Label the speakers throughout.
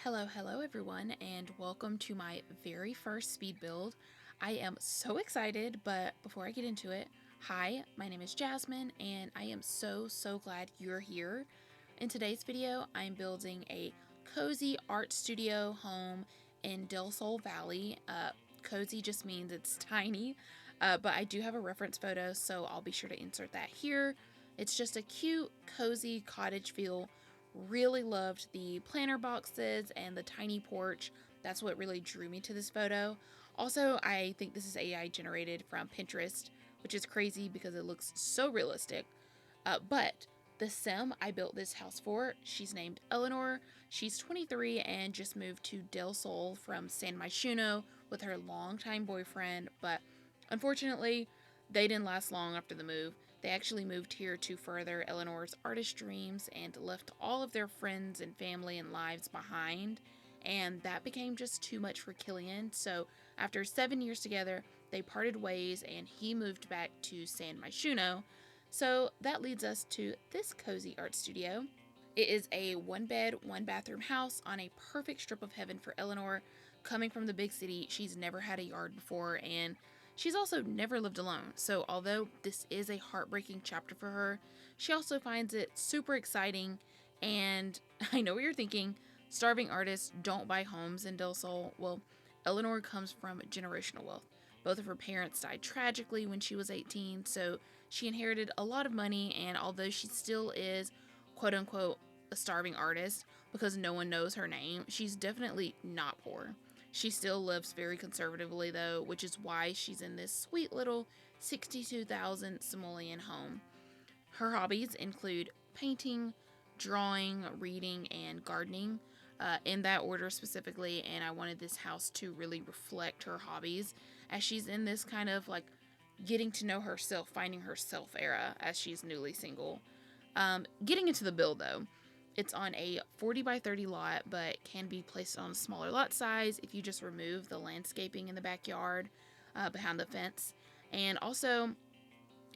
Speaker 1: Hello everyone, and welcome to my very first speed build. I am so excited, but before I get into it, hi, my name is Jasmine, and I am so glad you're here. In today's video, I'm building a cozy art studio home in Del Sol Valley. Cozy just means it's tiny, but I do have a reference photo, so I'll be sure to insert that here. It's just a cute, cozy cottage feel. Really loved the planter boxes and the tiny porch. That's what really drew me to this photo. Also, I think this is AI generated from Pinterest, which is crazy because it looks so realistic. But the sim I built this house for, she's named Eleanor. She's 23 and just moved to Del Sol from San Myshuno with her longtime boyfriend, but unfortunately, they didn't last long after the move. They actually moved here to further Eleanor's artist dreams and left all of their friends and family and lives behind. And that became just too much for Killian. So after 7 years together, they parted ways and he moved back to San Myshuno. So that leads us to this cozy art studio. It is a 1-bed, 1-bathroom house on a perfect strip of heaven for Eleanor. Coming from the big city, she's never had a yard before, and she's also never lived alone. So although this is a heartbreaking chapter for her, she also finds it super exciting. And I know what you're thinking, starving artists don't buy homes in Del Sol. Well, Eleanor comes from generational wealth. Both of her parents died tragically when she was 18, so she inherited a lot of money, and although she still is quote unquote a starving artist because no one knows her name, she's definitely not poor. She still lives very conservatively though, which is why she's in this sweet little 62,000 simoleon home. Her hobbies include painting, drawing, reading, and gardening, in that order specifically, and I wanted this house to really reflect her hobbies as she's in this kind of like getting to know herself, finding herself era as she's newly single. Getting into the build though, it's on a 40 by 30 lot, but can be placed on a smaller lot size if you just remove the landscaping in the backyard behind the fence. And also,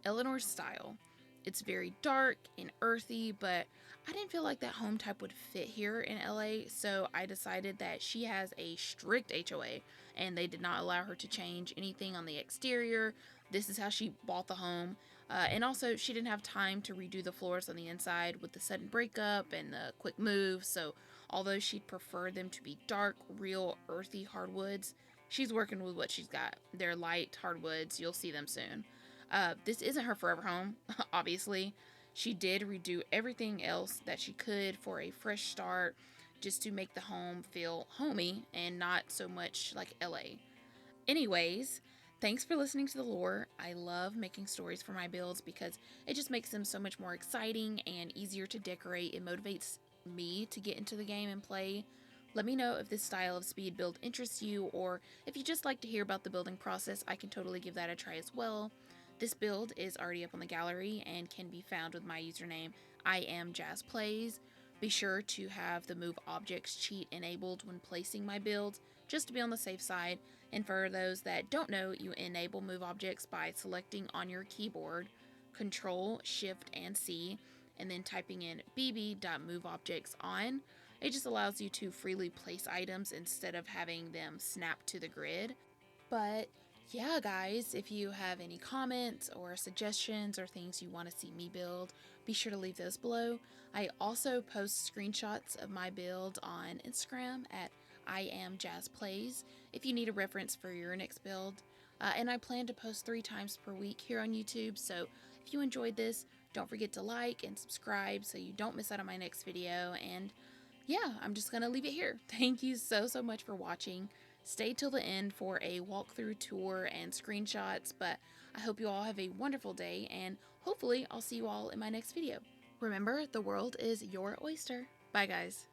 Speaker 1: Eleanor's style. It's very dark and earthy, but I didn't feel like that home type would fit here in LA, so I decided that she has a strict HOA and they did not allow her to change anything on the exterior. This is how she bought the home. And also, she didn't have time to redo the floors on the inside with the sudden breakup and the quick move, so although she'd prefer them to be dark, real, earthy hardwoods, she's working with what she's got. They're light hardwoods, you'll see them soon. This isn't her forever home, obviously. She did redo everything else that she could for a fresh start, just to make the home feel homey and not so much like LA. Anyways, thanks for listening to the lore. I love making stories for my builds because it just makes them so much more exciting and easier to decorate. It motivates me to get into the game and play. Let me know if this style of speed build interests you, or if you just like to hear about the building process, I can totally give that a try as well. This build is already up on the gallery and can be found with my username iamjasplays. Be sure to have the move objects cheat enabled when placing my builds, just to be on the safe side. And for those that don't know, you enable move objects by selecting on your keyboard Control, Shift, and C, and then typing in bb.moveObjectsOn. It just allows you to freely place items instead of having them snap to the grid. But yeah, guys, if you have any comments or suggestions or things you want to see me build, be sure to leave those below. I also post screenshots of my build on Instagram at iamjasplays if you need a reference for your next build. And I plan to post 3 times per week here on YouTube, so if you enjoyed this, don't forget to like and subscribe so you don't miss out on my next video. And yeah, I'm just gonna leave it here. Thank you so much for watching. Stay till the end for a walkthrough tour and screenshots, but I hope you all have a wonderful day, and hopefully I'll see you all in my next video. Remember, the world is your oyster. Bye, guys.